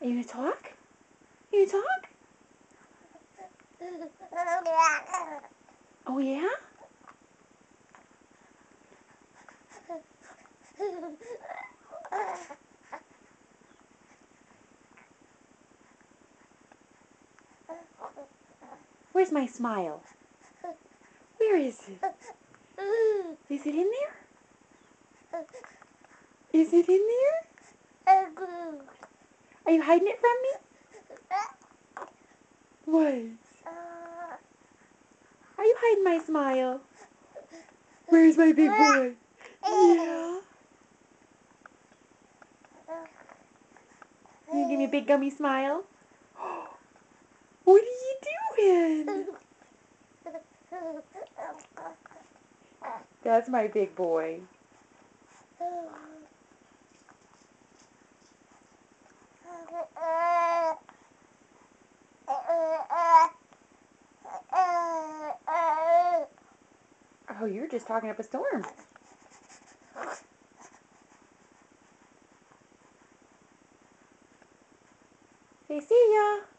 Are you going to talk? Are you going to talk? Oh, yeah? Where's my smile? Where is it? Is it in there? Is it in there? Are you hiding it from me? What? Are you hiding my smile? Where's my big boy? Yeah. You give me a big gummy smile? What are you doing? That's my big boy. Oh, you're just talking up a storm. Say see ya.